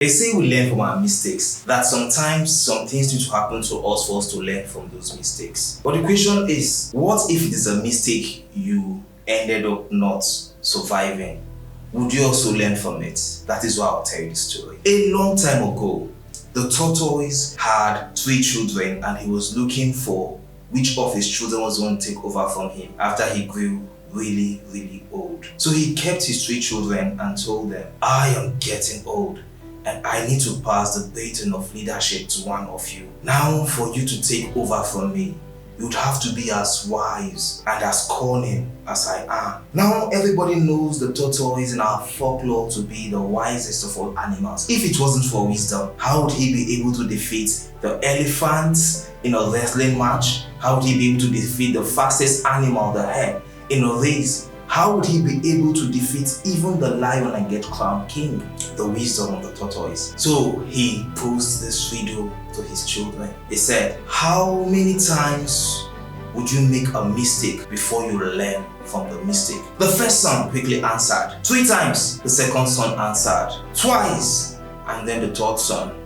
They say we learn from our mistakes, that sometimes some things need to happen to us for us to learn from those mistakes. But the question is, what if it is a mistake you ended up not surviving? Would you also learn from it? That is why I'll tell you the story. A long time ago, the tortoise had 3 children and he was looking for which of his children was going to take over from him after he grew really old. So he kept his 3 children and told them, I am getting old and I need to pass the baton of leadership to one of you. Now for you to take over from me, you'd have to be as wise and as cunning as I am. Now everybody knows the tortoise in our folklore to be the wisest of all animals. If it wasn't for wisdom, how would he be able to defeat the elephants in a wrestling match? How would he be able to defeat the fastest animal, the hare, in a race? How would he be able to defeat even the lion and get crowned king? The wisdom of the tortoise. So he posed this riddle to his children. He said, how many times would you make a mistake before you learn from the mistake? The first son quickly answered 3 times. The second son answered twice. And then the third son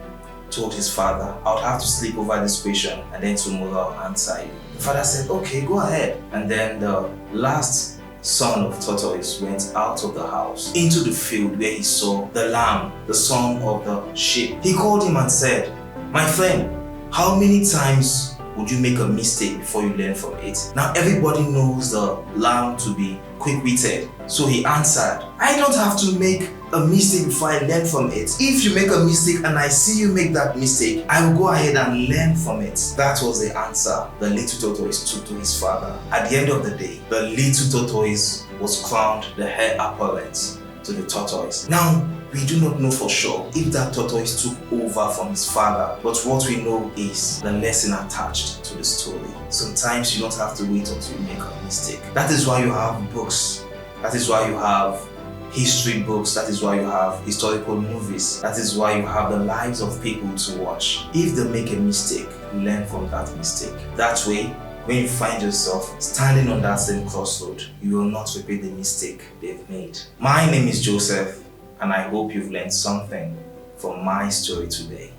told his father, I would have to sleep over this question and then tomorrow I'll answer you. The father said, okay, go ahead. And then the last son of Tortoise went out of the house into the field where he saw the lamb, the son of the sheep. He called him and said, my friend, how many times would you make a mistake before you learn from it? Now everybody knows the lamb to be quick-witted. So he answered, I don't have to make a mistake before I learn from it. If you make a mistake and I see you make that mistake, I will go ahead and learn from it. That was the answer the little tortoise took to his father. At the end of the day, the little tortoise was crowned the heir apparent to the tortoise. Now, we do not know for sure if that tortoise took over from his father, but what we know is the lesson attached to the story. Sometimes you don't have to wait until you make a mistake. That is why you have books. That is why you have history books. That is why you have historical movies. That is why you have the lives of people to watch. If they make a mistake, learn from that mistake. That way, when you find yourself standing on that same crossroad, you will not repeat the mistake they've made. My name is Joseph, and I hope you've learned something from my story today.